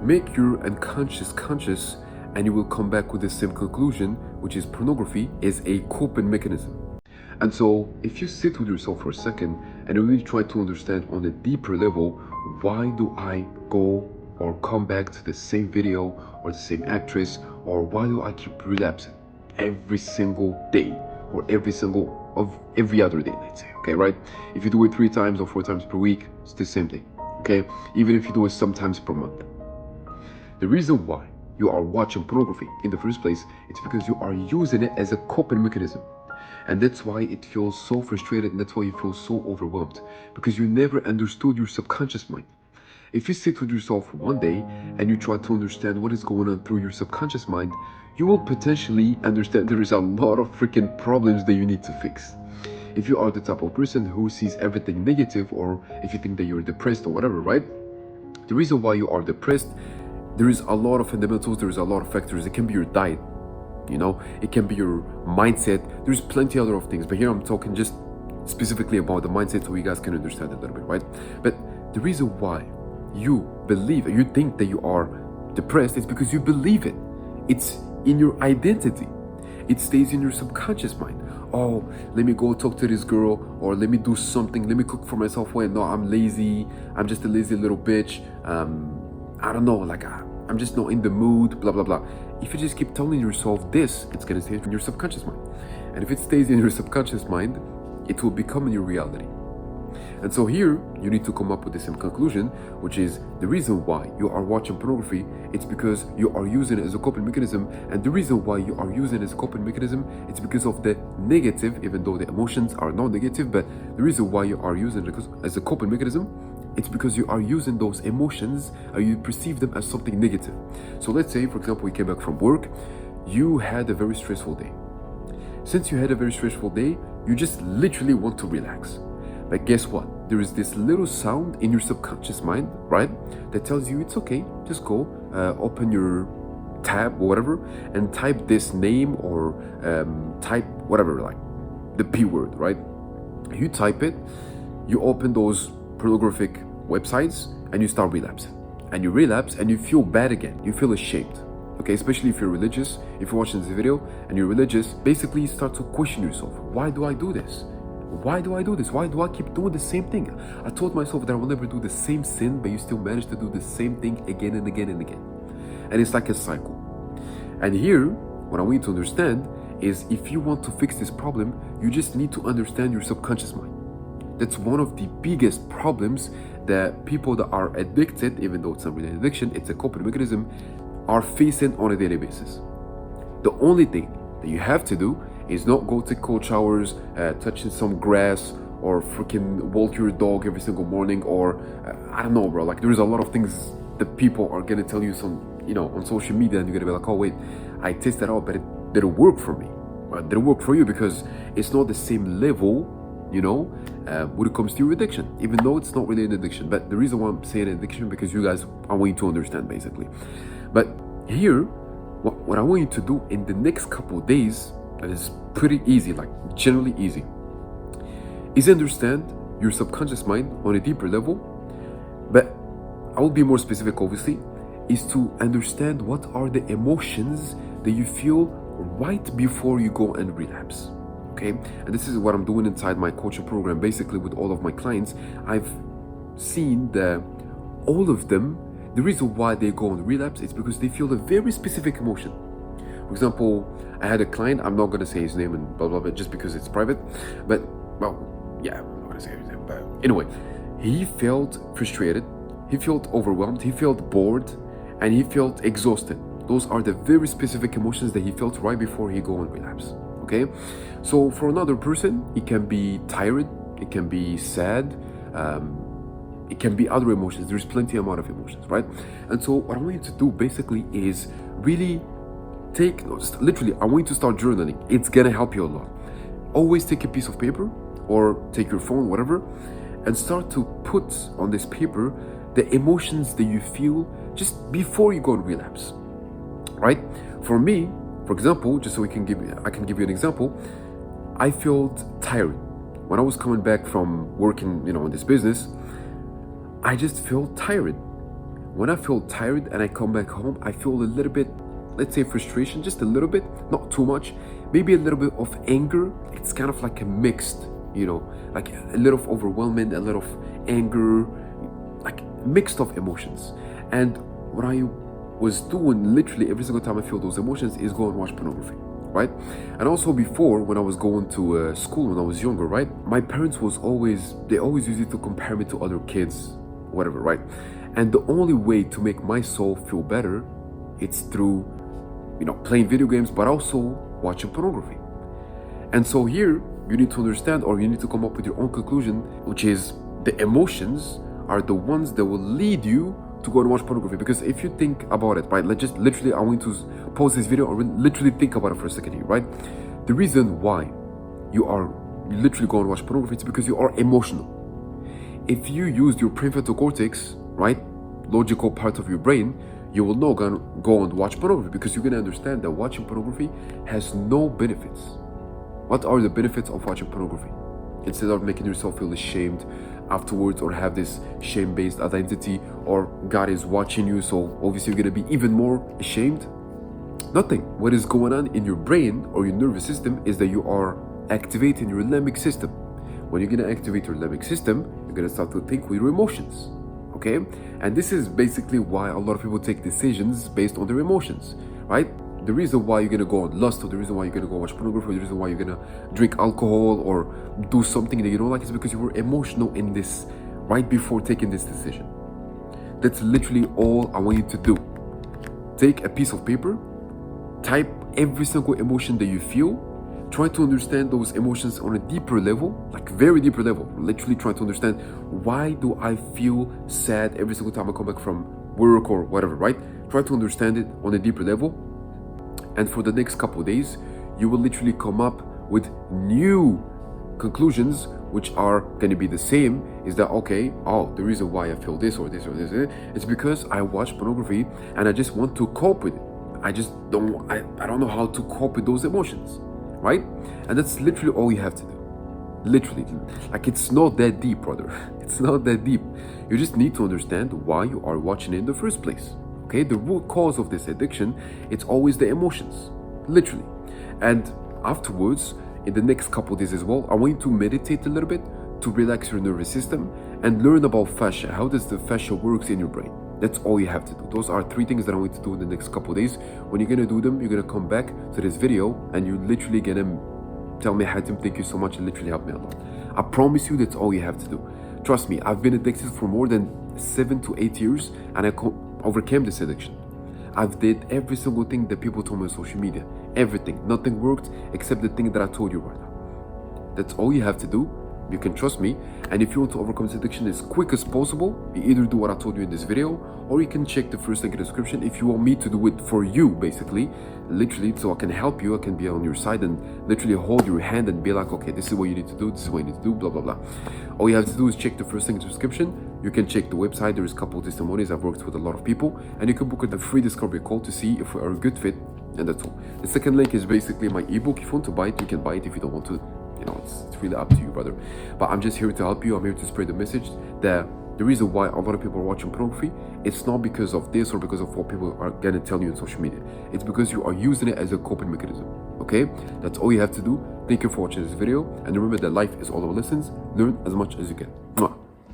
Make your unconscious conscious, and you will come back with the same conclusion, which is pornography is a coping mechanism. And so, if you sit with yourself for a second and really try to understand on a deeper level, why do I go or come back to the same video or the same actress, or why do I keep relapsing every single day or every other day, let's say, okay, right? If you do it 3 times or 4 times per week, it's the same thing, okay? Even if you do it sometimes per month. The reason why you are watching pornography in the first place, it's because you are using it as a coping mechanism. And that's why it feels so frustrated, and that's why you feel so overwhelmed, because you never understood your subconscious mind. If you sit with yourself one day and you try to understand what is going on through your subconscious mind, you will potentially understand there is a lot of freaking problems that you need to fix. If you are the type of person who sees everything negative, or if you think that you're depressed or whatever, right? The reason why you are depressed, there is a lot of fundamentals, there is a lot of factors. It can be your diet, it can be your mindset. There's plenty other of things, but here I'm talking just specifically about the mindset so you guys can understand it a little bit, right? But the reason why you think that you are depressed is because you believe it. It's in your identity. It stays in your subconscious mind. Oh, let me go talk to this girl, or let me do something, let me cook for myself. When no, I'm lazy, I'm just a lazy little bitch. I don't know, like I'm just not in the mood, blah blah blah. If you just keep telling yourself this, it's gonna stay in your subconscious mind. And if it stays in your subconscious mind, it will become your reality. And so here, you need to come up with the same conclusion, which is the reason why you are watching pornography, it's because you are using it as a coping mechanism. And the reason why you are using it as a coping mechanism, it's because of the negative, even though the emotions are not negative, but the reason why you are using it as a coping mechanism, it's because you are using those emotions, or you perceive them as something negative. So let's say, for example, you came back from work, you had a very stressful day. Since you had a very stressful day, you just literally want to relax. But guess what? There is this little sound in your subconscious mind, right? That tells you it's okay, just go, open your tab or whatever, and type this name, or type whatever, like the P word, right? You type it, you open those pornographic websites, and you start relapsing. And you relapse and you feel bad again. You feel ashamed. Okay, especially if you're religious. If you're watching this video and you're religious, basically you start to question yourself. Why do I do this? Why do I do this? Why do I keep doing the same thing? I told myself that I will never do the same sin, but you still manage to do the same thing again and again and again. And it's like a cycle. And here, what I want you to understand is, if you want to fix this problem, you just need to understand your subconscious mind. That's one of the biggest problems that people that are addicted, even though it's not really an addiction, it's a coping mechanism, are facing on a daily basis. The only thing that you have to do is not go take cold showers, touching some grass, or freaking walk your dog every single morning, or I don't know, bro. Like, there's a lot of things that people are gonna tell you on social media, and you're gonna be like, oh wait, I tested out, but it didn't work for me. It didn't work for you because it's not the same level, when it comes to your addiction, even though it's not really an addiction. But the reason why I'm saying addiction, because you guys, I want you to understand, basically. But here, what I want you to do in the next couple of days, that is pretty easy, like generally easy, is understand your subconscious mind on a deeper level. But I will be more specific, obviously, is to understand what are the emotions that you feel right before you go and relapse. Okay, and this is what I'm doing inside my coaching program, basically with all of my clients. I've seen that all of them, the reason why they go on relapse is because they feel a very specific emotion. For example, I had a client, I'm not going to say his name and blah blah blah, just because it's private, but well, yeah, I'm not going to say his name, but anyway, he felt frustrated, he felt overwhelmed, he felt bored, and he felt exhausted. Those are the very specific emotions that he felt right before he go on relapse. Okay, so for another person, it can be tired, it can be sad, it can be other emotions. There's plenty amount of emotions, right? And so what I want you to do basically is really literally, I want you to start journaling. It's gonna help you a lot. Always take a piece of paper or take your phone, whatever, and start to put on this paper the emotions that you feel just before you go on relapse, right? For me, for example, just so I can give you an example, I felt tired. When I was coming back from working, in this business, I just felt tired. when I feel tired and I come back home, I feel a little bit, let's say frustration, just a little bit, not too much, maybe a little bit of anger. It's kind of like a mixed, like a little of overwhelming, a little of anger, like mixed of emotions. And what I was doing literally every single time I feel those emotions is go and watch pornography, right? And also before, when I was going to school when I was younger, right, my parents they always used to compare me to other kids, whatever, right? And the only way to make my soul feel better, it's through playing video games, but also watching pornography. And so here you need to understand, or you need to come up with your own conclusion, which is the emotions are the ones that will lead you to go and watch pornography. Because if you think about it, right, let's just literally, I want to pause this video and literally think about it for a second here, right? The reason why you literally go and watch pornography is because you are emotional. If you used your prefrontal cortex, right, logical part of your brain, you will not go and watch pornography, because you're going to understand that watching pornography has no benefits. What are the benefits of watching pornography? Instead of making yourself feel ashamed afterwards, or have this shame-based identity, or God is watching you, so obviously you're going to be even more ashamed. Nothing. What is going on in your brain or your nervous system is that you are activating your limbic system. When you're going to activate your limbic system, you're going to start to think with your emotions. Okay? And this is basically why a lot of people take decisions based on their emotions, right? The reason why you're gonna go on lust, or the reason why you're gonna go watch pornography, or the reason why you're gonna drink alcohol or do something that you don't like, is because you were emotional in this right before taking this decision. That's literally all I want you to do. Take a piece of paper, type every single emotion that you feel, try to understand those emotions on a deeper level, like very deeper level. Literally try to understand, why do I feel sad every single time I come back from work or whatever, right? Try to understand it on a deeper level. And for the next couple of days, you will literally come up with new conclusions, which are going to be the same. Is that, okay, the reason why I feel this or this or this, it's because I watch pornography and I just want to cope with it. I don't know how to cope with those emotions, right? And that's literally all you have to do. Literally, like, it's not that deep, brother. It's not that deep. You just need to understand why you are watching it in the first place. Okay, the root cause of this addiction, it's always the emotions, literally. And afterwards, in the next couple of days as well, I want you to meditate a little bit to relax your nervous system and learn about fascia. How does the fascia works in your brain? That's all you have to do. Those are 3 things that I want you to do in the next couple of days. When you're gonna do them, you're gonna come back to this video and you're literally gonna tell me, Hatem, thank you so much, and literally help me a lot. I promise you, that's all you have to do. Trust me, I've been addicted for more than 7 to 8 years, and I overcame this addiction. I've did every single thing that people told me on social media. Everything. Nothing worked except the thing that I told you right now. That's all you have to do. You can trust me. And if you want to overcome this addiction as quick as possible, you either do what I told you in this video, or you can check the first link in the description if you want me to do it for you, basically. Literally, so I can help you, I can be on your side and literally hold your hand and be like, okay, this is what you need to do, this is what you need to do, blah, blah, blah. All you have to do is check the first link in the description. You can check the website. There is a couple of testimonies. I've worked with a lot of people, and you can book a free discovery call to see if we are a good fit, and that's all. The second link is basically my ebook. If you want to buy it, you can buy it. If you don't want to, it's really up to you, brother. But I'm just here to help you. I'm here to spread the message that the reason why a lot of people are watching pornography, it's not because of this or because of what people are gonna tell you on social media. It's because you are using it as a coping mechanism. Okay, that's all you have to do. Thank you for watching this video, and remember that life is all about lessons. Learn as much as you can. Mwah.